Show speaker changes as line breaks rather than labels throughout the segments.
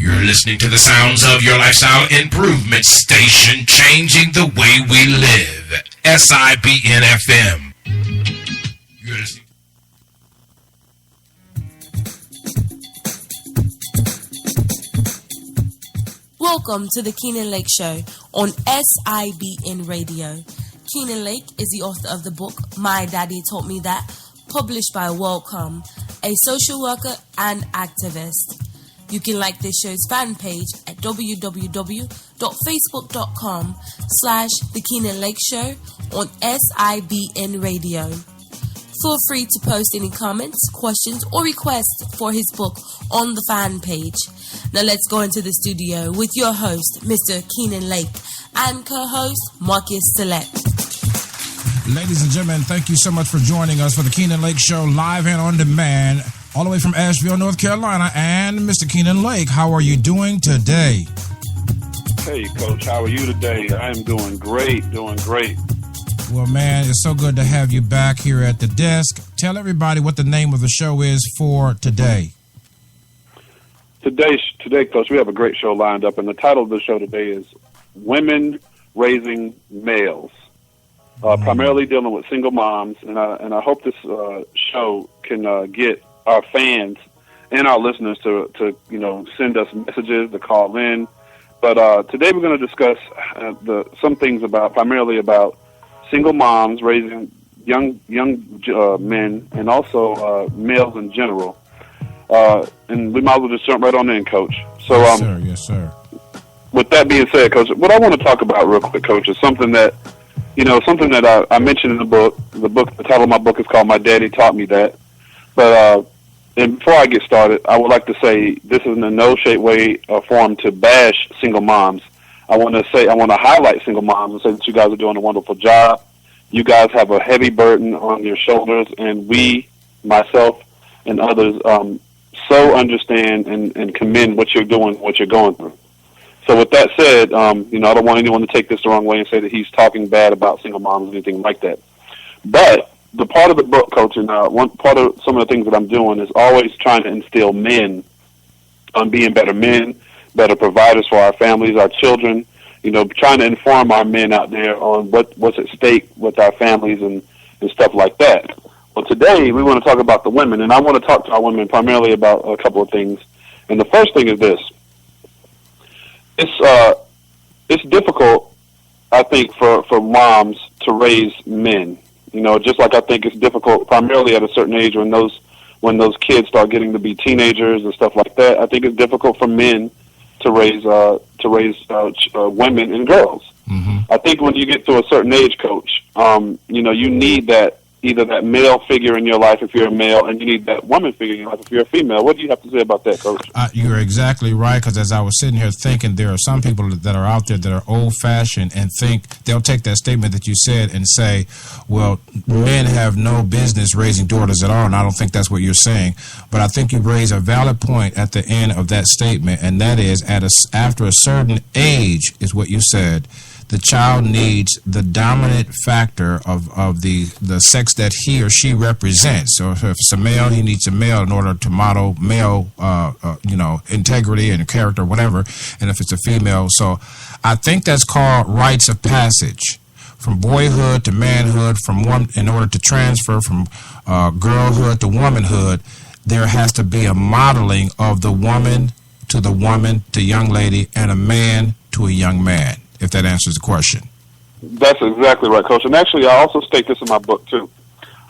You're listening to the sounds of your lifestyle improvement station, changing the way we live. SIBN FM. You're listening.
Welcome to the Keenan Lake Show on SIBN Radio. Keenan Lake is the author of the book My Daddy Taught Me That, published by Welcome, a social worker and activist. You can like this show's fan page at www.facebook.com/The Keenan Lake Show on SIBN Radio. Feel free to post any comments, questions, or requests for his book on the fan page. Now let's go into the studio with your host, Mr. Keenan Lake, and co-host, Marcus Select.
Ladies and gentlemen, thank you so much for joining us for the Keenan Lake Show, live and on demand, all the way from Asheville, North Carolina. And Mr. Keenan Lake, how are you doing today?
Hey, Coach, how are you today? I am doing great.
Well, man, it's so good to have you back here at the desk. Tell everybody what the name of the show is for today.
Today, Coach, we have a great show lined up, and the title of the show today is Women Raising Males, primarily dealing with single moms, and I hope this show can get our fans and our listeners to send us messages, to call in. But today we're going to discuss some things primarily about single moms raising young men, and also males in general. And we might as well just jump right on in, Coach. So,
Yes, sir.
With that being said, Coach, what I want to talk about real quick, Coach, is something that I mentioned in the book. The title of my book is called My Daddy Taught Me That. But and before I get started, I would like to say this is in no shape, way, or form to bash single moms. I want to highlight single moms and say that you guys are doing a wonderful job. You guys have a heavy burden on your shoulders, and we, myself, and others, so understand and commend what you're doing, what you're going through. So with that said, I don't want anyone to take this the wrong way and say that he's talking bad about single moms or anything like that. But the part of the book, Coach, and one part of some of the things that I'm doing is always trying to instill men on being better men, better providers for our families, our children, trying to inform our men out there on what's at stake with our families and stuff like that. Well, today we want to talk about the women, and I want to talk to our women primarily about a couple of things. And the first thing is this. It's difficult, I think, for moms to raise men. Just like I think it's difficult primarily at a certain age when those kids start getting to be teenagers and stuff like that. I think it's difficult for men to raise women and girls. Mm-hmm. I think when you get to a certain age, Coach, you need either that male figure in your life if you're a male, and you need that woman figure in your life if you're a female. What do you have to say about that, Coach?
You're exactly right, because as I was sitting here thinking, there are some people that are out there that are old-fashioned and think they'll take that statement that you said and say, well, men have no business raising daughters at all, and I don't think that's what you're saying. But I think you raise a valid point at the end of that statement, and that is after a certain age is what you said, the child needs the dominant factor of the sex that he or she represents. So if it's a male, he needs a male in order to model male, integrity and character, whatever. And if it's a female, so I think that's called rites of passage, from boyhood to manhood, in order to transfer from girlhood to womanhood. There has to be a modeling of the woman to young lady, and a man to a young man, if that answers the question.
That's exactly right, Coach. And actually, I also state this in my book, too.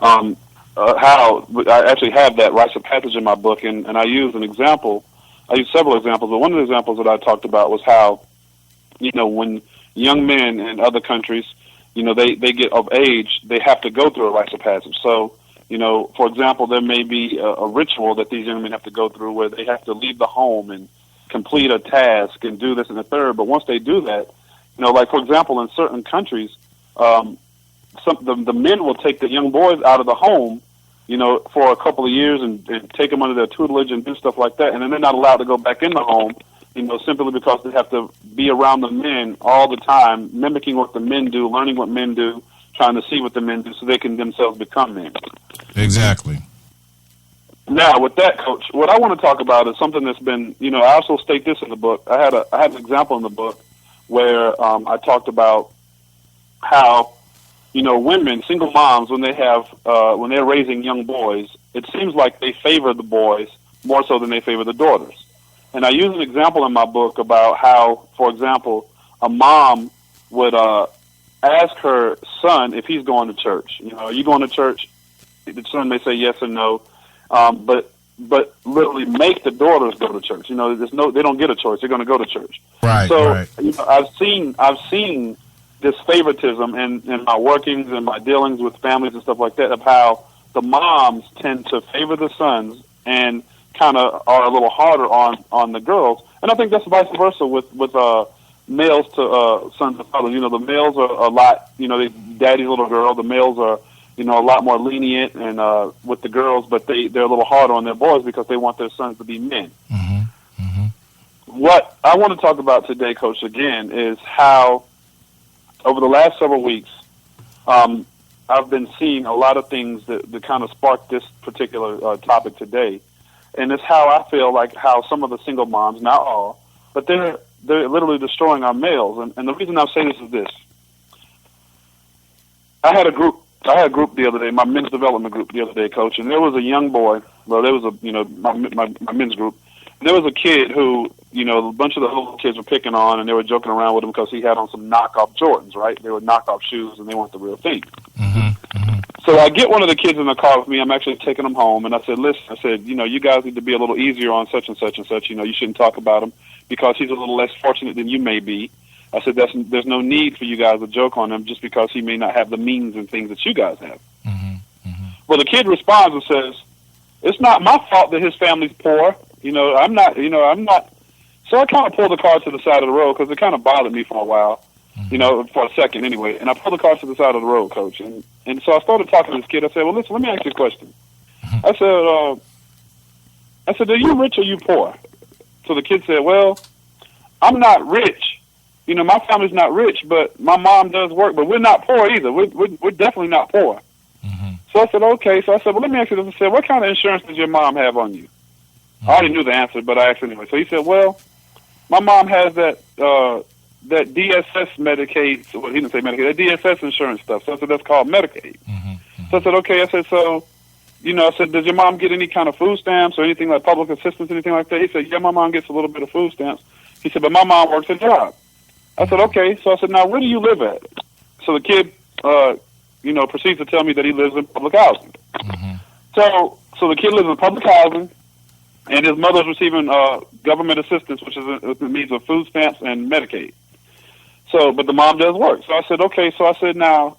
How I actually have that rites of passage in my book, and I use an example. I use several examples, but one of the examples that I talked about was how, when young men in other countries, they get of age, they have to go through a rites of passage. So, for example, there may be a ritual that these young men have to go through where they have to leave the home and complete a task and do this and the third. But once they do that, like, for example, in certain countries, the men will take the young boys out of the home, for a couple of years and take them under their tutelage and do stuff like that. And then they're not allowed to go back in the home, simply because they have to be around the men all the time, mimicking what the men do, learning what men do, trying to see what the men do so they can themselves become men.
Exactly.
Now, with that, Coach, what I want to talk about is something that's been, I also state this in the book. I had an example in the book where I talked about how, women, single moms, when they're raising young boys, it seems like they favor the boys more so than they favor the daughters. And I use an example in my book about how, for example, a mom would ask her son if he's going to church. Are you going to church? The son may say yes or no. But literally make the daughters go to church. They don't get a choice. They're going to go to church.
Right.
So
right.
I've seen this favoritism in my workings and my dealings with families and stuff like that, of how the moms tend to favor the sons and kind of are a little harder on the girls. And I think that's vice versa with males to sons of fathers. The males are a lot. They daddy's little girl. The males are a lot more lenient and with the girls, but they're a little harder on their boys because they want their sons to be men.
Mm-hmm. Mm-hmm.
What I want to talk about today, Coach, again, is how over the last several weeks, I've been seeing a lot of things that kind of sparked this particular topic today, and it's how I feel like how some of the single moms, not all, but they're literally destroying our males. And the reason I say this is this: I had a group the other day, my men's development group the other day, Coach, and there was a young boy. Well, there was my men's group. And there was a kid who, a bunch of the little kids were picking on, and they were joking around with him because he had on some knockoff Jordans, right? They were knockoff shoes, and they weren't the real thing.
Mm-hmm. Mm-hmm.
So I get one of the kids in the car with me. I'm actually taking him home, and I said, listen, you guys need to be a little easier on such and such and such. You shouldn't talk about him because he's a little less fortunate than you may be. I said, there's no need for you guys to joke on him just because he may not have the means and things that you guys have.
Mm-hmm. Mm-hmm.
Well, the kid responds and says, it's not my fault that his family's poor. I'm not. So I kind of pulled the car to the side of the road because it kind of bothered me for a while, for a second anyway. And I pulled the car to the side of the road, Coach. And so I started talking to this kid. I said, well, listen, let me ask you a question. I said, are you rich or you poor? So the kid said, well, I'm not rich. My family's not rich, but my mom does work. But we're not poor either. We're definitely not poor.
Mm-hmm.
So I said, okay. So I said, well, let me ask you this. I said, what kind of insurance does your mom have on you? I already knew the answer, but I asked anyway. So he said, well, my mom has that DSS Medicaid. Well, he didn't say Medicaid. That DSS insurance stuff. So I said, that's called Medicaid.
Mm-hmm.
So I said, okay. I said, so, I said, does your mom get any kind of food stamps or anything like public assistance, anything like that? He said, yeah, my mom gets a little bit of food stamps. He said, but my mom works a job. I said, okay. So I said, now, where do you live at? So the kid, proceeds to tell me that he lives in public housing.
Mm-hmm.
So the kid lives in public housing, and his mother's receiving government assistance, which is means of food stamps and Medicaid. So, but the mom does work. So I said, okay. So I said, now,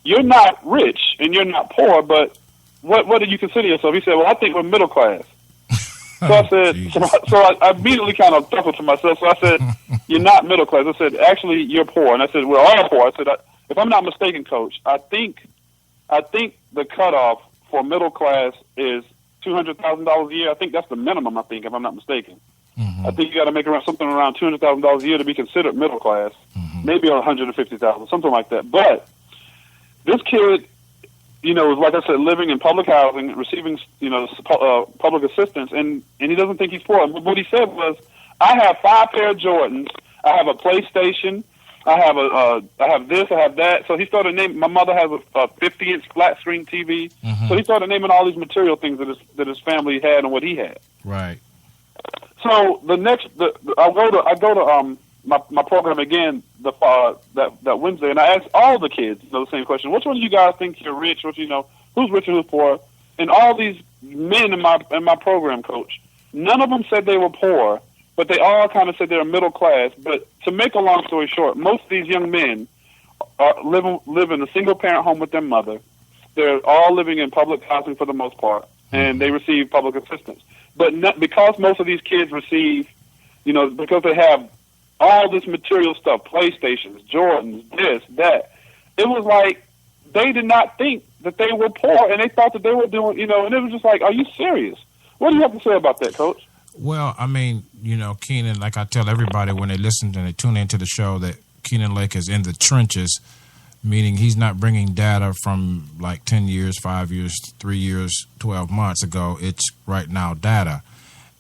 you're not rich and you're not poor, but what do you consider yourself? He said, well, I think we're middle class. So I said, so I immediately kind of chuckled to myself. So I said, you're not middle class. I said, actually, you're poor. And I said, we're all poor. I said, if I'm not mistaken, Coach, I think the cutoff for middle class is $200,000 a year. I think that's the minimum, if I'm not mistaken.
Mm-hmm.
I think you got to make something around $200,000 a year to be considered middle class.
Mm-hmm.
Maybe $150,000, something like that. But this kid, was, like I said, living in public housing, receiving, public assistance, and he doesn't think he's poor. What he said was, I have 5 pair of Jordans, I have a PlayStation, I have this, I have that. So he started naming. My mother has a 50-inch flat screen TV.
Mm-hmm.
So he started naming all these material things that his family had and what he had.
Right.
So I go to my program again that Wednesday, and I asked all the kids the same question: which one of you guys think you're rich? Who's rich and who's poor? And all these men in my program, Coach, none of them said they were poor, but they all kind of said they're middle class. But to make a long story short, most of these young men live in a single parent home with their mother. They're all living in public housing for the most part, and they receive public assistance. But because most of these kids receive, because they have all this material stuff, PlayStations, Jordans, this, that, it was like they did not think that they were poor, and they thought that they were doing, and it was just like, are you serious? What do you have to say about that, Coach?
Well, I mean, Keenan, like I tell everybody when they listen and they tune into the show, that Keenan Lake is in the trenches meaning he's not bringing data from like 10 years, 5 years, 3 years, 12 months ago. It's right now data.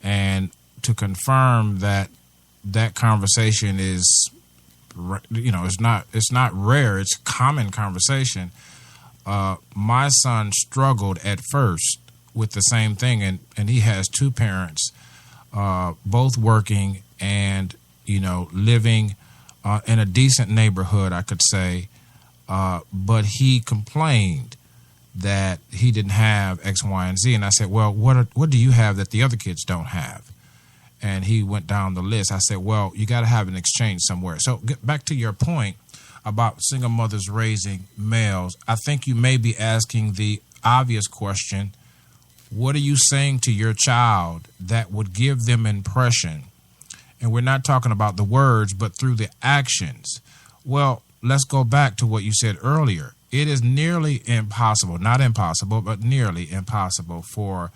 And to confirm that that conversation is, it's not rare, it's common conversation. My son struggled at first with the same thing, and he has two parents, both working and, living in a decent neighborhood, I could say. But he complained that he didn't have X, Y, and Z. And I said, well, what do you have that the other kids don't have? And he went down the list. I said, well, you got to have an exchange somewhere. So get back to your point about single mothers raising males. I think you may be asking the obvious question, what are you saying to your child that would give them impression? And we're not talking about the words, but through the actions. Well, let's go back to what you said earlier. It is nearly impossible, not impossible, but nearly impossible for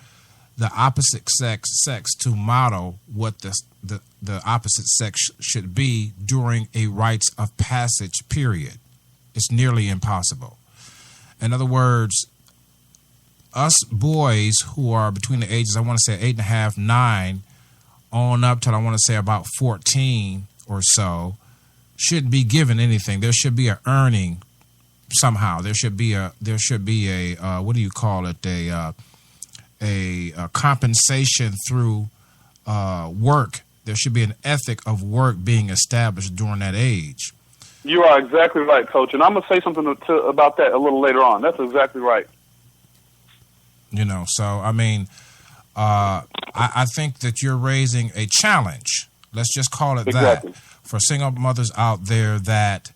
the opposite sex to model what the opposite sex should be during a rites of passage period. It's nearly impossible. In other words, us boys who are between the ages, I want to say 8.5, 9, on up till I want to say about 14 or so, shouldn't be given anything. There should be a earning somehow. There should be a what do you call it? A compensation through work. There should be an ethic of work being established during that age.
You are exactly right, Coach. And I'm going to say something about that a little later on. That's exactly right.
So, I mean, I think that you're raising a challenge. Let's just call it
exactly.
that. For single mothers out there, that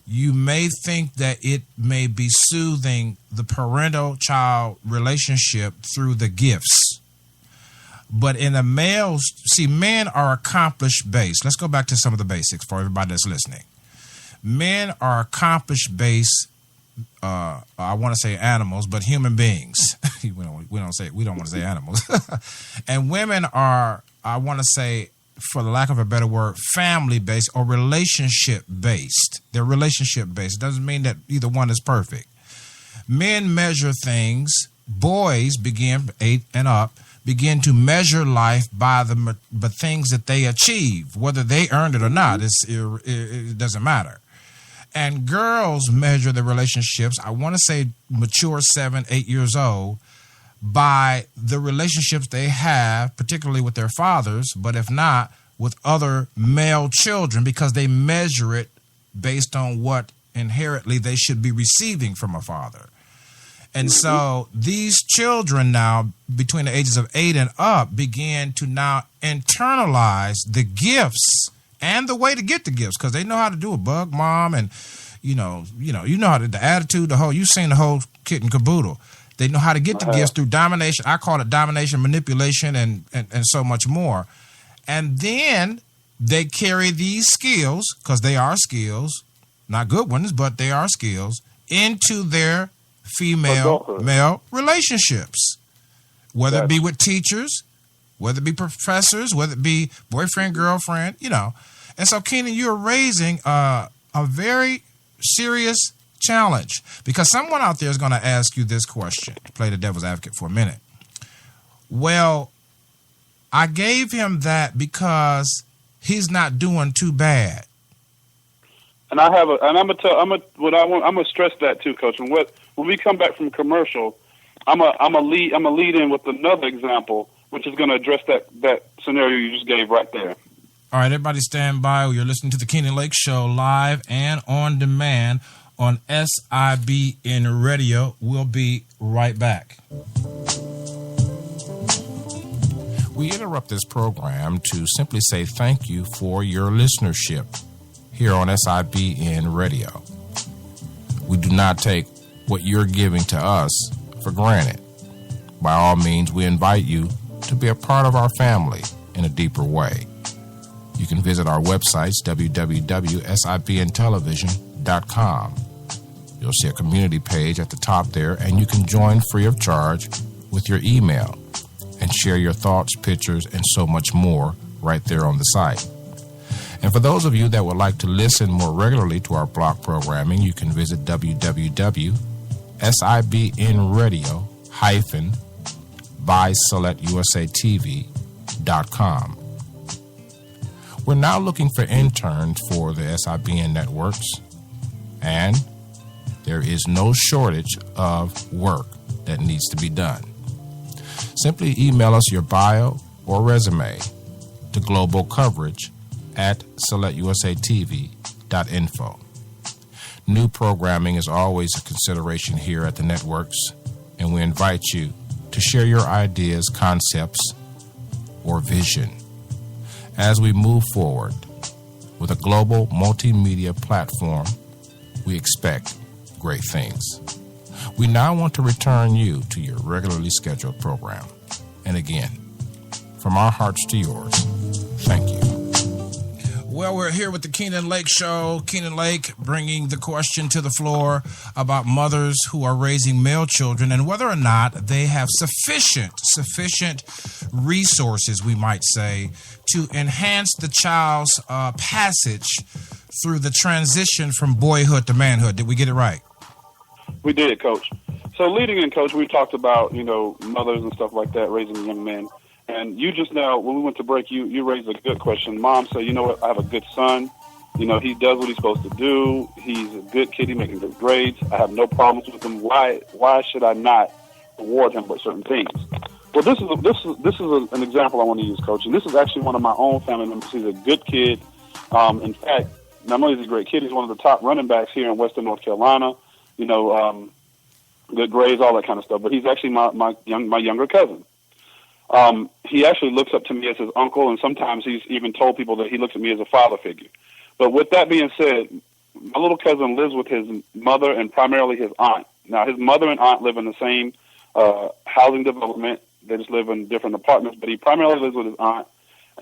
you may think that it may be soothing the parental-child relationship through the gifts. But in a male, men are accomplished based. Let's go back to some of the basics for everybody that's listening. Men are accomplished based, I want to say animals, but human beings. we don't want to say animals. And women are, I want to say, for the lack of a better word, family-based or relationship-based. They're relationship-based. It doesn't mean that either one is perfect. Men measure things. Boys begin 8 and up, begin to measure life by the things that they achieve, whether they earned it or not. It doesn't matter. And girls measure their relationships, I want to say mature 7, 8 years old, by the relationships they have, particularly with their fathers, but if not, with other male children, because they measure it based on what inherently they should be receiving from a father. And so these children now, between the ages of 8 and up, begin to now internalize the gifts and the way to get the gifts, because they know how to do a bug mom, and you know how to, the attitude, you've seen the whole kit and caboodle. They know how to get the gifts through domination. I call it domination, manipulation, and so much more. And then they carry these skills, because they are skills, not good ones, but they are skills, into their female-male relationships, whether it be with teachers, whether it be professors, whether it be boyfriend, girlfriend, And so, Keenan, you're raising a very serious challenge, because someone out there is going to ask you this question, to play the devil's advocate for a minute. Well, I gave him that because he's not doing too bad.
And I'm gonna stress that too, Coach. And when we come back from commercial, I'm a lead in with another example, which is going to address that scenario you just gave right there.
All right, everybody stand by. You're listening to the Keenan Lake Show live and on demand on SIBN Radio. We'll be right back. We interrupt this program to simply say thank you for your listenership here on SIBN Radio. We do not take what you're giving to us for granted. By all means, we invite you to be a part of our family in a deeper way. You can visit our websites, www.sibntelevision.com. You'll see a community page at the top there, and you can join free of charge with your email and share your thoughts, pictures, and so much more right there on the site. And for those of you that would like to listen more regularly to our blog programming, you can visit www.sibnradio-by-SelectUSATV.com. We're now looking for interns for the SIBN networks, and there is no shortage of work that needs to be done. Simply email us your bio or resume to globalcoverage@selectusatv.info. New programming is always a consideration here at the networks, and we invite you to share your ideas, concepts, or vision. As we move forward with a global multimedia platform, we expect great things. We now want to return you to your regularly scheduled program. And again, from our hearts to yours, thank you. Well, we're here with the Keenan Lake Show. Keenan Lake bringing the question to the floor about mothers who are raising male children and whether or not they have sufficient resources, we might say, to enhance the child's passage through the transition from boyhood to manhood. Did we get it right?
We did, Coach. So leading in, Coach, we talked about, mothers and stuff like that, raising young men. And you just now, when we went to break, you raised a good question. Mom said, you know what, I have a good son. He does what he's supposed to do. He's a good kid. He's making good grades. I have no problems with him. Why should I not reward him with certain things? Well, this is an example I want to use, Coach. And this is actually one of my own family members. He's a good kid. In fact, not only is he a great kid, he's one of the top running backs here in Western North Carolina. Good grades, all that kind of stuff. But he's actually my younger cousin. He actually looks up to me as his uncle, and sometimes he's even told people that he looks at me as a father figure. But with that being said, my little cousin lives with his mother and primarily his aunt. Now, his mother and aunt live in the same housing development. They just live in different apartments, but he primarily lives with his aunt,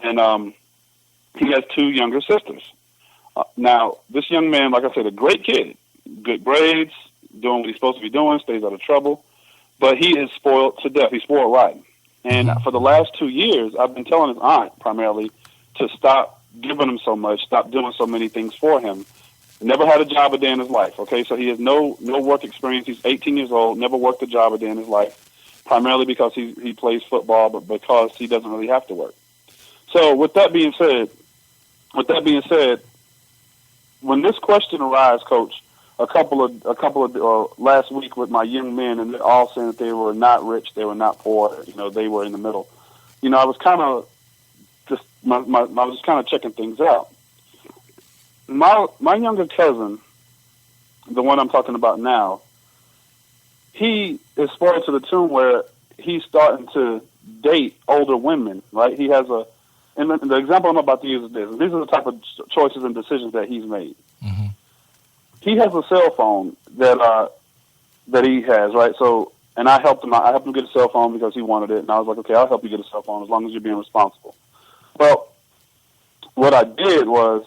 and he has two younger sisters. Now, this young man, like I said, a great kid, good grades, doing what he's supposed to be doing, stays out of trouble, but he is spoiled to death. He's spoiled rotten. And for the last 2 years, I've been telling his aunt primarily to stop giving him so much, stop doing so many things for him. Never had a job a day in his life, okay? So he has no work experience. He's 18 years old, never worked a job a day in his life, primarily because he plays football, but because he doesn't really have to work. So with that being said, when this question arises, Coach, a couple of last week with my young men, and they're all saying that they were not rich, they were not poor, they were in the middle. I was kind of just I was just kind of checking things out. My younger cousin, the one I'm talking about now, he is spoiled to the tune where he's starting to date older women. Right? He has and the example I'm about to use is this. These are the type of choices and decisions that he's made. Mm-hmm. He has a cell phone that he has, right? So, and I helped him out. I helped him get a cell phone because he wanted it, and I was like, okay, I'll help you get a cell phone as long as you're being responsible. Well, what I did was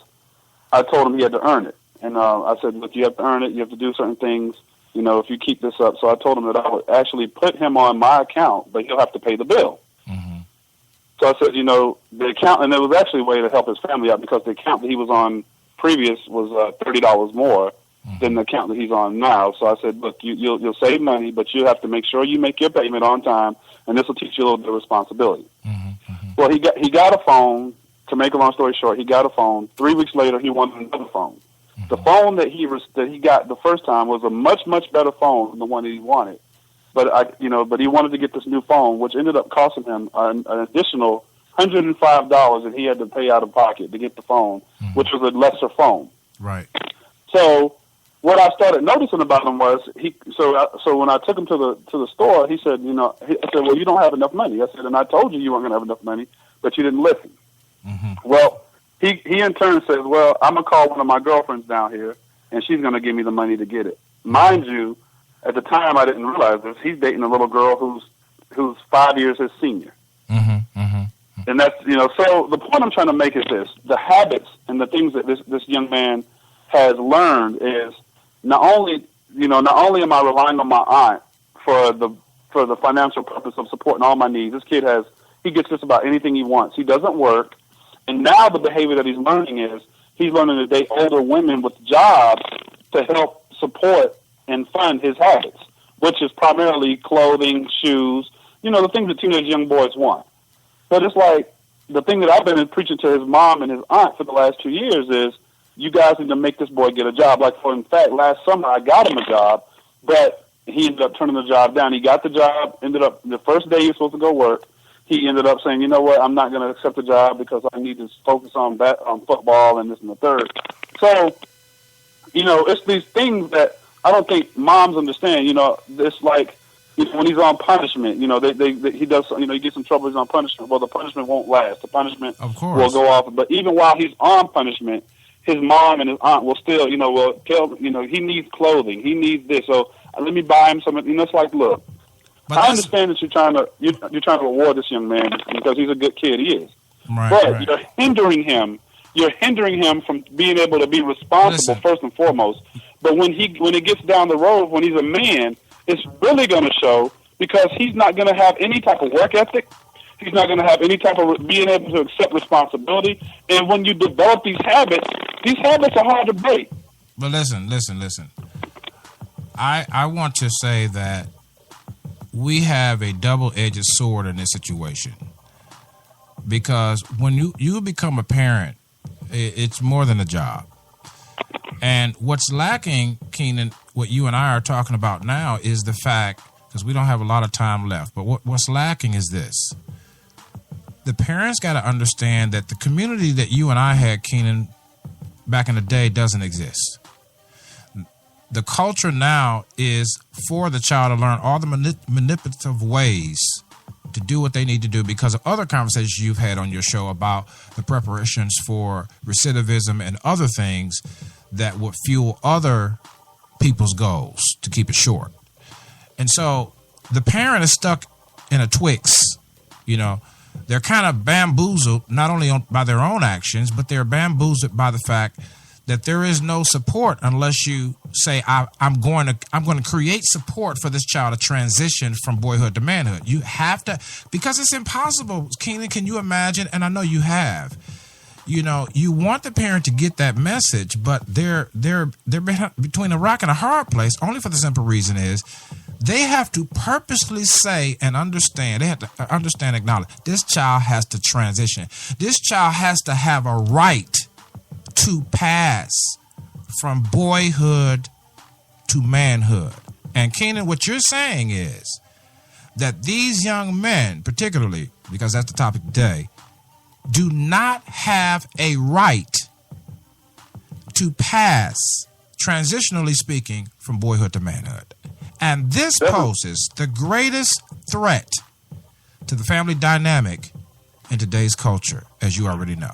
I told him he had to earn it, and I said, look, you have to earn it. You have to do certain things, if you keep this up. So I told him that I would actually put him on my account, but he'll have to pay the bill. Mm-hmm. So I said, the account, and it was actually a way to help his family out because the account that he was on previous was $30 more than the account that he's on now. So I said, look, you'll save money, but you have to make sure you make your payment on time, and this will teach you a little bit of responsibility. Mm-hmm. Well, he got a phone. To make a long story short, he got a phone. 3 weeks later, he wanted another phone. Mm-hmm. The phone that he got the first time was a much better phone than the one that he wanted. But he wanted to get this new phone, which ended up costing him an additional $105 that he had to pay out of pocket to get the phone, which was a lesser phone.
Right.
So what I started noticing about him was so when I took him to the store, he said, I said, well, you don't have enough money. I said, and I told you weren't going to have enough money, but you didn't listen. Mm-hmm. Well, he in turn says, well, I'm going to call one of my girlfriends down here, and she's going to give me the money to get it. Mind you, at the time I didn't realize this. He's dating a little girl who's 5 years his senior. Mm-hmm. Mm-hmm. And that's, so the point I'm trying to make is this: the habits and the things that this young man has learned is not only am I relying on my aunt for the financial purpose of supporting all my needs. This kid he gets just about anything he wants. He doesn't work, And now the behavior that he's learning is he's learning to date older women with jobs to help support and fund his habits, which is primarily clothing, shoes, the things that teenage young boys want. But it's like the thing that I've been preaching to his mom and his aunt for the last 2 years is you guys need to make this boy get a job. Like, in fact, last summer I got him a job, but he ended up turning the job down. He got the job, ended up the first day he was supposed to go work, he ended up saying, you know what, I'm not going to accept the job because I need to focus on football and this and the third. So, it's these things that I don't think moms understand. It's like when he's on punishment, he does, he gets in trouble, he's on punishment. Well, the punishment won't last. The punishment will go off. But even while he's on punishment, his mom and his aunt will still, will tell, he needs clothing, he needs this. So let me buy him some. It's like, look, I understand that you're trying to reward this young man because he's a good kid. He is, but you're hindering him. You're hindering him from being able to be responsible first and foremost. But when it gets down the road, when he's a man, it's really going to show because he's not going to have any type of work ethic. He's not going to have any type of being able to accept responsibility. And when you develop these habits are hard to break.
But listen. I want to say that we have a double-edged sword in this situation because when you become a parent, it's more than a job. And what's lacking, Keenan, what you and I are talking about now is the fact, because we don't have a lot of time left, but what's lacking is this. The parents got to understand that the community that you and I had, Keenan, back in the day doesn't exist. The culture now is for the child to learn all the manipulative ways to do what they need to do because of other conversations you've had on your show about the preparations for recidivism and other things that would fuel other people's goals, to keep it short. And so the parent is stuck in a Twix, They're kind of bamboozled, not only by their own actions, but they're bamboozled by the fact that there is no support unless you say, I'm going to create support for this child to transition from boyhood to manhood. You have to, because it's impossible. Keenan, can you imagine? And I know you have. You want the parent to get that message, but they're between a rock and a hard place. Only for the simple reason is they have to purposely say and understand. They have to understand, acknowledge this child has to transition. This child has to have a right to pass from boyhood to manhood. And Keenan, what you're saying is that these young men, particularly because that's the topic today, do not have a right to pass, transitionally speaking, from boyhood to manhood. And this poses the greatest threat to the family dynamic in today's culture, as you already know.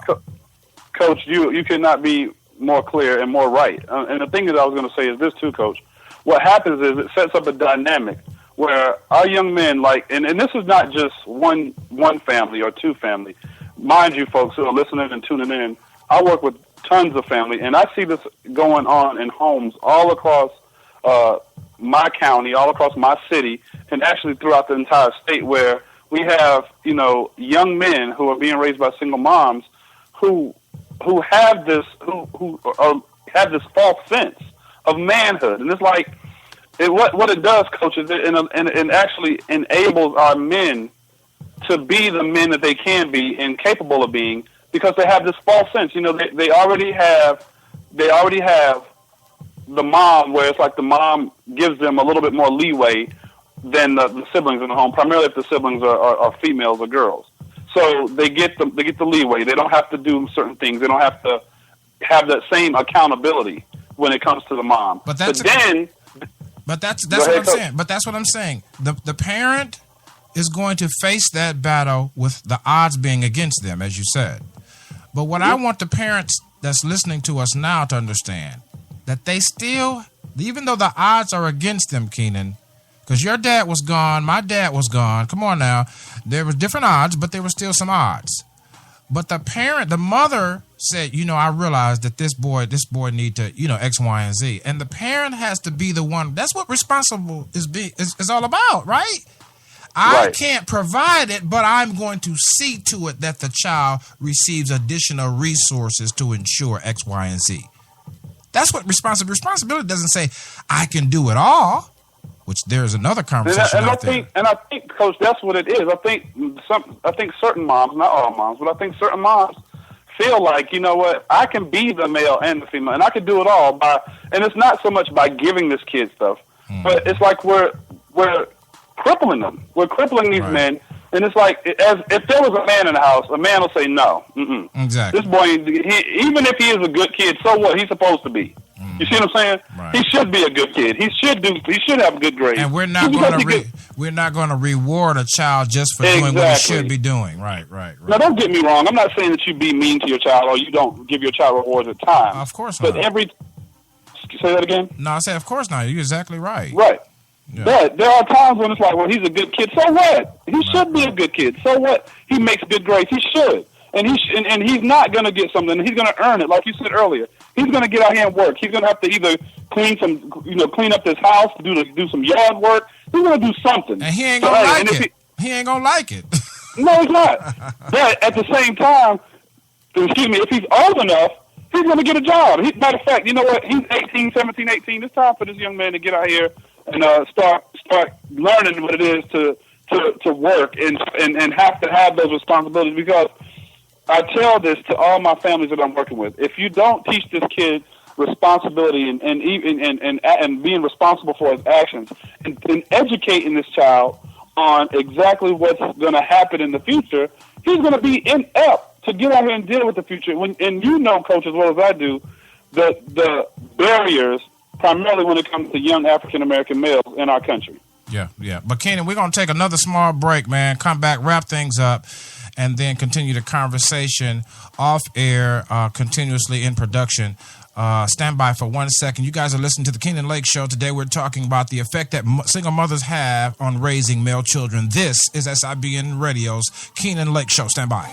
Coach, you cannot be more clear and more right. And the thing that I was going to say is this too, Coach. What happens is it sets up a dynamic where our young men, and this is not just one family or two family. Mind you, folks who are listening and tuning in, I work with tons of family, and I see this going on in homes all across my county, all across my city, and actually throughout the entire state, where we have young men who are being raised by single moms who have this have this false sense of manhood, and it's like what it does, Coach, is it actually enables our men to be the men that they can be and capable of being, because they have this false sense. They already have the mom, where it's like the mom gives them a little bit more leeway than the siblings in the home, primarily if the siblings are females or girls. So they get the leeway. They don't have to do certain things. They don't have to have that same accountability when it comes to the mom.
But that's what I'm saying. But that's what I'm saying. The parent is going to face that battle with the odds being against them, as you said. But what I want the parents that's listening to us now to understand, that they still, even though the odds are against them, Keenan, because your dad was gone, my dad was gone. Come on now. There was different odds, but there were still some odds. But the mother said, I realized that this boy need to, X, Y, and Z. And the parent has to be the one. That's what responsible is all about, right? I can't provide it, but I'm going to see to it that the child receives additional resources to ensure X, Y, and Z. That's what responsibility doesn't say I can do it all, which there's another conversation out there.
And I think, Coach, that's what it is. I think certain moms, not all moms, but I think certain moms feel like, you know what, I can be the male and the female, and I can do it all and it's not so much by giving this kid stuff, but it's like we're crippling them. We're crippling these men. And it's like, if there was a man in the house, a man will say no.
Exactly.
This boy, even if he is a good kid, so what? He's supposed to be. You see what I'm saying?
Right.
He should be a good kid. He should have a good grade.
And we're not going to reward a child just for doing what he should be doing. Right.
Now, don't get me wrong. I'm not saying that you be mean to your child or you don't give your child rewards at times.
Of course not.
But say that again?
No, I said of course not. You're exactly right.
Right.
Yeah.
But there are times when it's like, well, he's a good kid. So what? He should be a good kid. So what? He makes good grades. He should. And he's not going to get something. He's going to earn it, like you said earlier. He's going to get out here and work. He's going to have to either clean up this house, do some yard work. He's going to do something.
And he ain't going to like it. He ain't going to like it.
No, he's not. But at the same time, if he's old enough, he's going to get a job. Matter of fact, you know what? He's 17, 18. It's time for this young man to get out here and start learning what it is to work and have to have those responsibilities. Because I tell this to all my families that I'm working with: if you don't teach this kid responsibility and being responsible for his actions, and educating this child on exactly what's going to happen in the future, he's going to be inept to get out here and deal with the future. And you know, Coach, as well as I do, the barriers, primarily when it comes to young African-American males in our country.
Yeah. But, Kenan, we're going to take another small break, man. Come back, wrap things up, and then continue the conversation off air, continuously in production. Stand by for 1 second. You guys are listening to the Kenan Lake Show. Today we're talking about the effect that single mothers have on raising male children. This is SIBN Radio's Kenan Lake Show. Stand by.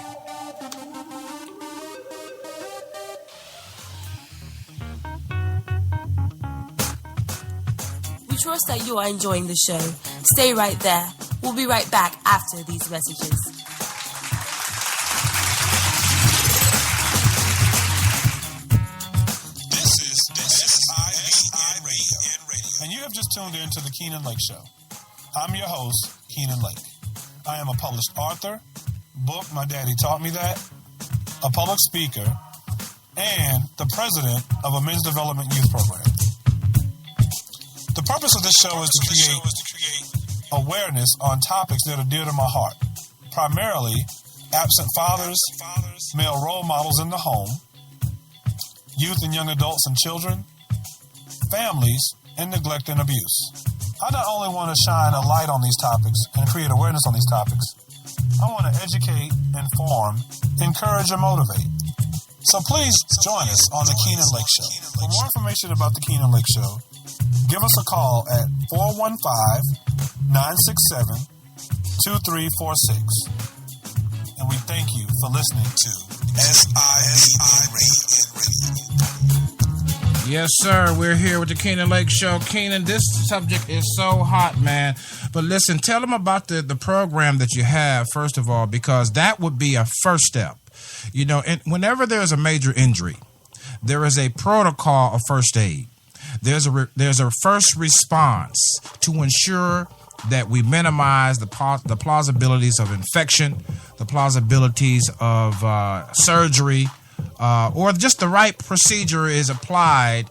We trust that you are enjoying the show. Stay right there. We'll be right back after these messages.
And you have just tuned in to the Kenan Lake Show. I'm your host, Kenan Lake. I am a published author, book My Daddy Taught Me That, a public speaker, and the president of a men's development youth program. The purpose of this show is to create awareness on topics that are dear to my heart, primarily absent fathers, male role models in the home, youth and young adults and children, families, and neglect and abuse. I not only want to shine a light on these topics and create awareness on these topics, I want to educate, inform, encourage, and motivate. So please join us on the Kenan Lake Show. For more information about the Kenan Lake Show, give us a call at 415-967-2346. And we thank you for listening to SIBN Radio.
Yes, sir. We're here with the Kenan Lake Show. Kenan, this subject is so hot, man. But listen, tell them about the program that you have, first of all, because that would be a first step. You know, and whenever there's a major injury, there is a protocol of first aid. There's a first response to ensure that we minimize the plausibilities of infection, the plausibilities of surgery, or just the right procedure is applied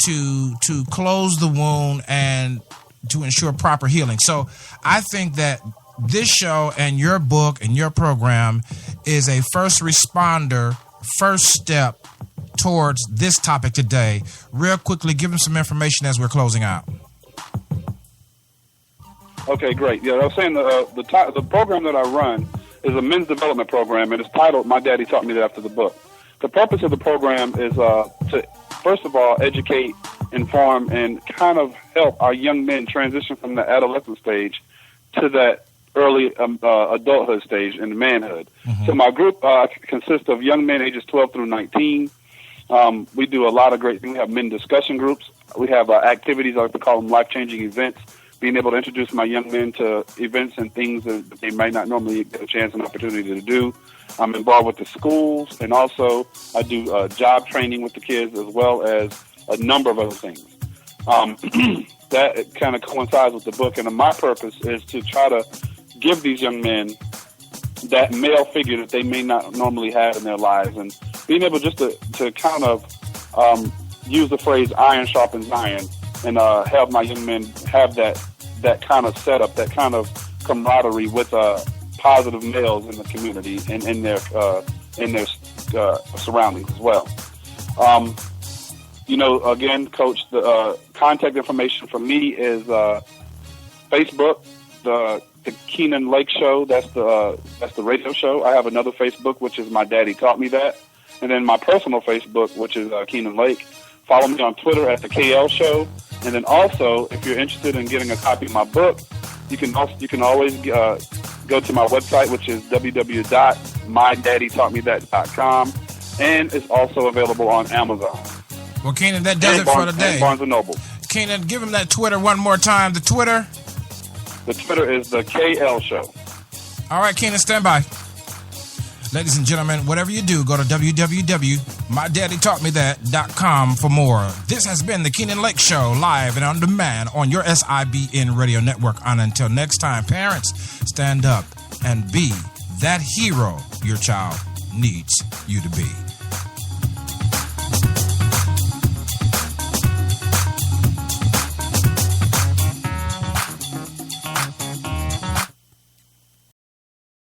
to close the wound and to ensure proper healing. So I think that this show and your book and your program is a first responder, first step towards this topic today. Real quickly, give them some information as we're closing out.
Okay, great. Yeah, I was saying the program that I run is a men's development program, and it's titled My Daddy Taught Me That after the book. The purpose of the program is to, first of all, educate, inform, and kind of help our young men transition from the adolescent stage to that early adulthood stage and manhood. Mm-hmm. So my group consists of young men ages 12 through 19. We do a lot of great things. We have men discussion groups. We have activities, I like to call them life-changing events, being able to introduce my young men to events and things that they might not normally get a chance and opportunity to do. I'm involved with the schools, and also I do job training with the kids, as well as a number of other things. That kind of coincides with the book, and my purpose is to try to give these young men that male figure that they may not normally have in their lives, and being able just to kind of use the phrase iron sharpens iron, and have my young men have that kind of setup, that kind of camaraderie with positive males in the community and in their surroundings as well. Again, Coach, the contact information for me is Facebook, the Keenan Lake Show. That's the radio show. I have another Facebook, which is My Daddy Taught Me That, and then my personal Facebook, which is Keenan Lake. Follow me on Twitter at the KL Show, and then also, if you're interested in getting a copy of my book, you can always go to my website, which is www.mydaddytaughtmethat.com, and it's also available on Amazon.
Well, Keenan, that does it for today.
And Barnes & Noble.
Keenan, give him that Twitter one more time. The Twitter?
The Twitter is the KL Show.
All right, Keenan, stand by. Ladies and gentlemen, whatever you do, go to www.mydaddytaughtmethat.com for more. This has been the Keenan Lake Show, live and on demand on your SIBN radio network. And until next time, parents, stand up and be that hero your child needs you to be.